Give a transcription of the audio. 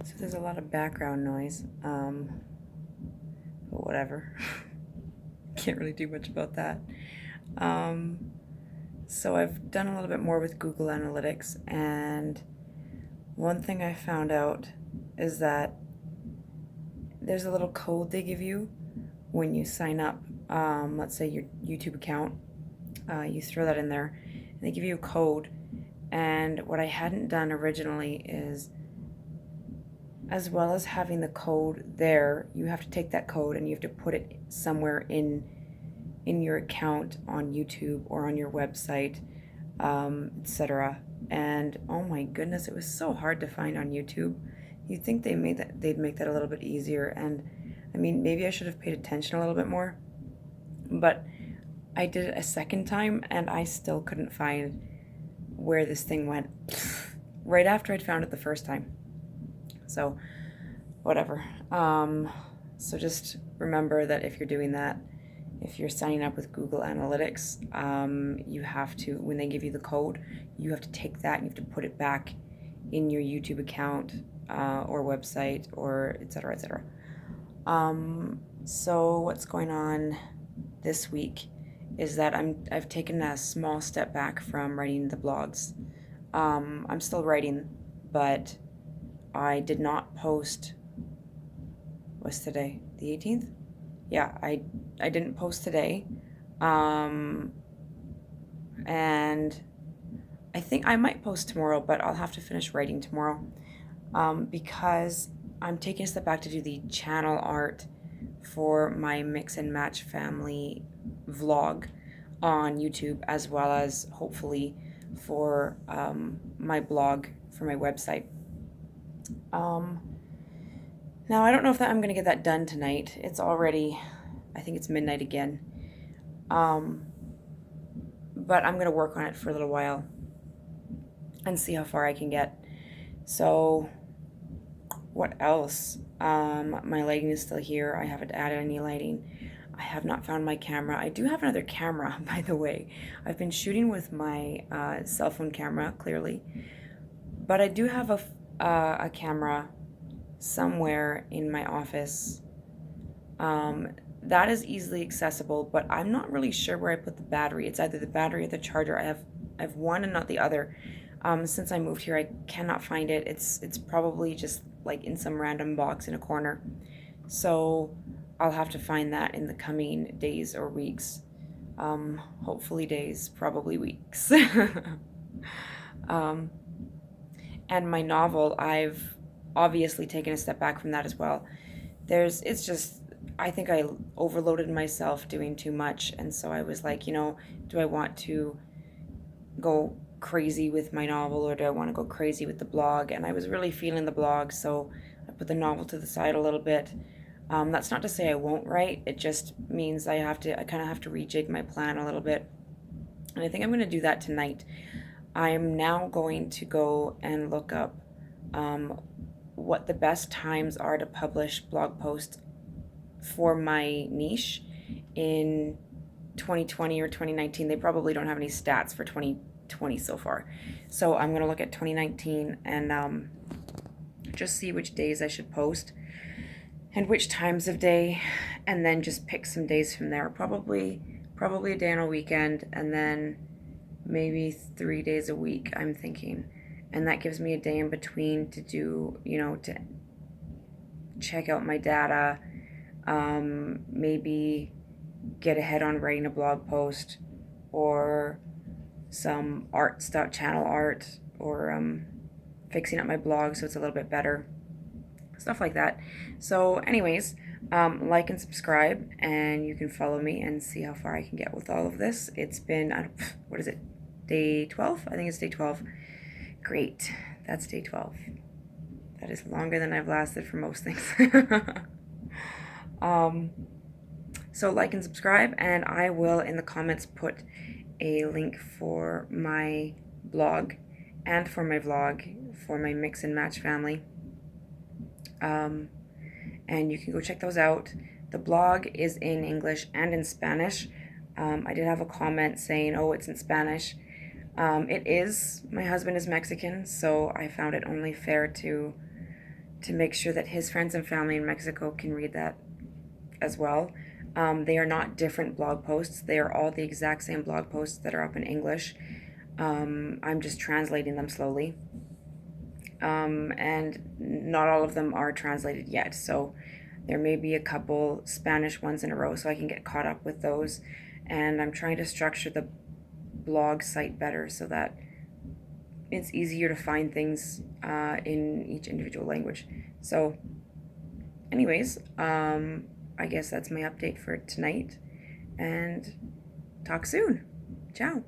So there's a lot of background noise, but whatever. Can't really do much about that. Um, so I've done a little bit more with Google Analytics, and one thing I found out is that there's a little code they give you when you sign up. Let's say your YouTube account, you throw that in there, and they give you a code. And what I hadn't done originally is, as well as having the code there, you have to take that code and you have to put it somewhere in your account on YouTube or on your website, etc. And oh my goodness, it was so hard to find on YouTube. You'd think they'd make that a little bit easier, and I mean, maybe I should have paid attention a little bit more, but I did it a second time and I still couldn't find where this thing went right after I'd found it the first time. So, whatever. So just remember that if you're doing that, if you're signing up with Google Analytics, you have to, when they give you the code, you have to take that and you have to put it back in your YouTube account or website or etc. etc. So what's going on this week is that I've taken a small step back from writing the blogs. I'm still writing, but I did not post. What's today? The 18th? Yeah, I didn't post today. Um, and I think I might post tomorrow, but I'll have to finish writing tomorrow because I'm taking a step back to do the channel art for my Mix and Match family vlog on YouTube, as well as hopefully for my blog for my website. Um, Now, I don't know if I'm going to get that done tonight. It's already, I think it's midnight again. Um, but I'm going to work on it for a little while and see how far I can get. So, what else? My lighting is still here. I haven't added any lighting. I have not found my camera. I do have another camera, by the way. I've been shooting with my cell phone camera, clearly. But I do have a camera somewhere in my office. Um, that is easily accessible, but I'm not really sure where I put the battery. It's either the battery or the charger. I have one and not the other. Since I moved here, I cannot find it. It's probably just like in some random box in a corner. So I'll have to find that in the coming days or weeks. Hopefully days, probably weeks. um, and my novel, I've obviously taken a step back from that as well. It's just, I think I overloaded myself doing too much, and so I was like, do I want to go crazy with my novel, or do I want to go crazy with the blog? And I was really feeling the blog, so I put the novel to the side a little bit. That's not to say I won't write, it just means I kind of have to rejig my plan a little bit. And I think I'm going to do that tonight. I'm now going to go and look up um, what the best times are to publish blog posts for my niche in 2020 or 2019. They probably don't have any stats for 2020 so far. So I'm going to look at 2019 and just see which days I should post and which times of day, and then just pick some days from there. Probably a day on a weekend, and then maybe 3 days a week, I'm thinking. And that gives me a day in between to do, to check out my data, maybe get ahead on writing a blog post or some art stuff, channel art, or fixing up my blog so it's a little bit better, stuff like that. So, anyways, like and subscribe, and you can follow me and see how far I can get with all of this. It's been, what is it, day 12? I think it's day 12. Great, that's day 12. That is longer than I've lasted for most things. um, so like and subscribe, and I will in the comments put a link for my blog and for my vlog for my Mix and Match family. And you can go check those out. The blog is in English and in Spanish. I did have a comment saying, oh, it's in Spanish. It is. My husband is Mexican, so I found it only fair to make sure that his friends and family in Mexico can read that as well. They are not different blog posts. They are all the exact same blog posts that are up in English. I'm just translating them slowly. And not all of them are translated yet. So there may be a couple Spanish ones in a row, so I can get caught up with those. And I'm trying to structure the blog site better so that it's easier to find things in each individual language. So, anyways, I guess that's my update for tonight. And talk soon. Ciao.